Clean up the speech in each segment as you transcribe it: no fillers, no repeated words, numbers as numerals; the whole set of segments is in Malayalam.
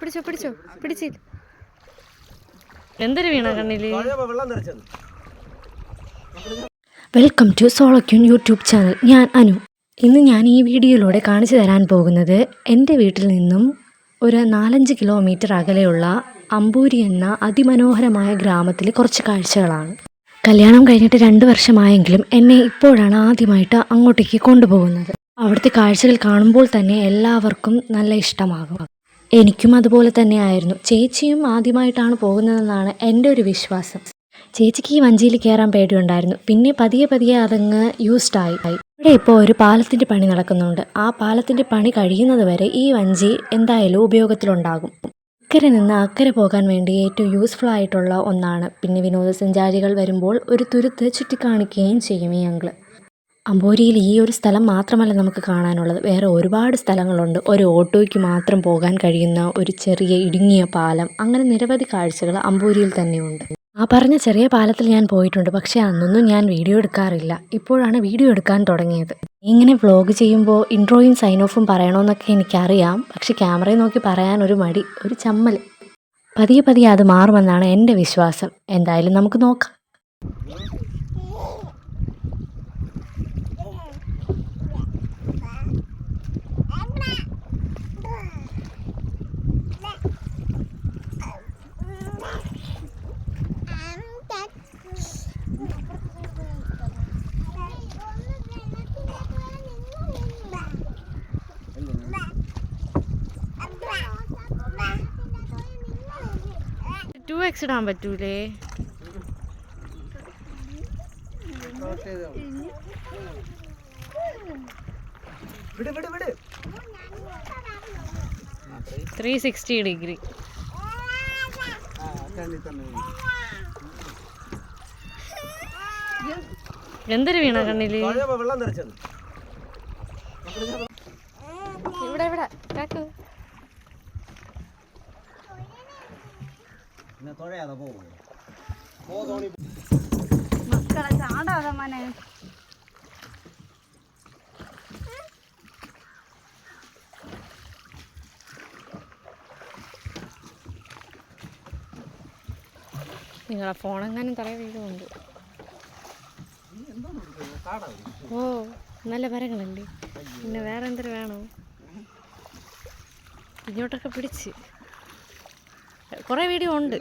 പിടിച്ചോ പിടിച്ചോ പിടിച്ചി. എന്തൊരു വീണ കണ്ണില്. Welcome to Solo Queen YouTube channel. ഞാൻ അനു. ഇന്ന് ഞാൻ ഈ വീഡിയോയിലൂടെ കാണിച്ചു തരാൻ പോകുന്നത് എൻ്റെ വീട്ടിൽ നിന്നും ഒരു 4-5 കിലോമീറ്റർ അകലെയുള്ള അമ്പൂരി എന്ന അതിമനോഹരമായ ഗ്രാമത്തിലെ കുറച്ച് കാഴ്ചകളാണ്. കല്യാണം കഴിഞ്ഞിട്ട് 2 വർഷമായെങ്കിലും എന്നെ ഇപ്പോഴാണ് ആദ്യമായിട്ട് അങ്ങോട്ടേക്ക് കൊണ്ടുപോകുന്നത്. അവിടുത്തെ കാഴ്ചകൾ കാണുമ്പോൾ തന്നെ എല്ലാവർക്കും നല്ല ഇഷ്ടമാകും. എനിക്കും അതുപോലെ തന്നെയായിരുന്നു. ചേച്ചിയും ആദ്യമായിട്ടാണ് പോകുന്നതെന്നാണ് എൻ്റെ ഒരു വിശ്വാസം. ചേച്ചിക്ക് ഈ വഞ്ചിയിൽ കയറാൻ പേടിയുണ്ടായിരുന്നു. പിന്നെ പതിയെ പതിയെ അതങ്ങ് യൂസ്ഡായി. ഇവിടെ ഇപ്പോൾ ഒരു പാലത്തിൻ്റെ പണി നടക്കുന്നുണ്ട്. ആ പാലത്തിൻ്റെ പണി കഴിയുന്നത് വരെ ഈ വഞ്ചി എന്തായാലും ഉപയോഗത്തിലുണ്ടാകും. ഇക്കരെ നിന്ന് അക്കരെ പോകാൻ വേണ്ടി ഏറ്റവും യൂസ്ഫുൾ ആയിട്ടുള്ള ഒന്നാണ്. പിന്നെ വിനോദസഞ്ചാരികൾ വരുമ്പോൾ ഒരു തുരുത്ത് ചുറ്റിക്കാണിക്കുകയും ചെയ്യും ഈ അങ്കിള്. അമ്പൂരിയിൽ ഈ ഒരു സ്ഥലം മാത്രമല്ല നമുക്ക് കാണാനുള്ളത്, വേറെ ഒരുപാട് സ്ഥലങ്ങളുണ്ട്. ഒരു ഓട്ടോയ്ക്ക് മാത്രം പോകാൻ കഴിയുന്ന ഒരു ചെറിയ ഇടുങ്ങിയ പാലം, അങ്ങനെ നിരവധി കാഴ്ചകൾ അമ്പൂരിയിൽ തന്നെയുണ്ട്. ആ പറഞ്ഞ ചെറിയ പാലത്തിൽ ഞാൻ പോയിട്ടുണ്ട്, പക്ഷേ അന്നൊന്നും ഞാൻ വീഡിയോ എടുക്കാറില്ല. ഇപ്പോഴാണ് വീഡിയോ എടുക്കാൻ തുടങ്ങിയത്. ഇങ്ങനെ വ്ളോഗ് ചെയ്യുമ്പോൾ ഇൻട്രോയും സൈൻ ഓഫും പറയണമെന്നൊക്കെ എനിക്കറിയാം, പക്ഷെ ക്യാമറയിൽ നോക്കി പറയാൻ ഒരു മടി, ഒരു ചമ്മൽ. പതിയെ പതിയെ അത് മാറുമെന്നാണ് എൻ്റെ വിശ്വാസം. എന്തായാലും നമുക്ക് നോക്കാം. ടു എക്സ് ഇടാൻ പറ്റൂലേ? വിട് വിട് വിട്. 360 ഡിഗ്രി. എന്തൊരു വീണ കണ്ണില്. ഇവിടെ ഇവിടെ കാക്കു. മക്കളെ ചാടാതെ മോനെ. നിങ്ങളെ ഫോണെങ്ങാനും തറയെ വീഴുന്നുണ്ട്. ഓ നല്ല മരങ്ങളുണ്ട്. പിന്നെ വേറെ എന്തൊരു വേണോ? ഇങ്ങോട്ടൊക്കെ പിടിച്ച് കുറേ വീഡിയോ ഉണ്ട്.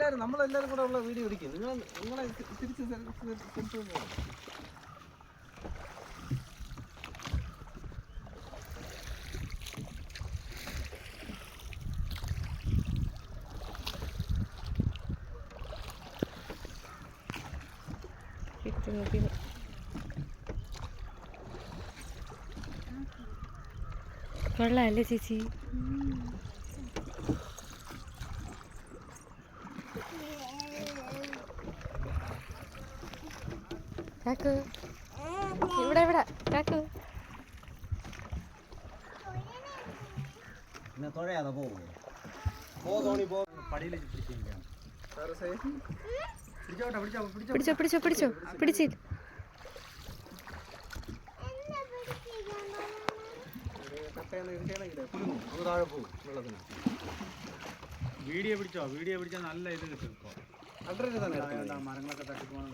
കൊള്ളാല്ലേ ചേച്ചി? കാക്കു ഇവിടെ ഇവിടെ കാക്കു. പിടിച്ചോ പിടിച്ചോ പിടിച്ചോ പിടിച്ചി. വീഡിയോ പിടിച്ചോ, വീഡിയോ പിടിച്ചാൽ നല്ല ഇത് കിട്ടും. മരങ്ങളൊക്കെ തട്ടിപ്പോണം.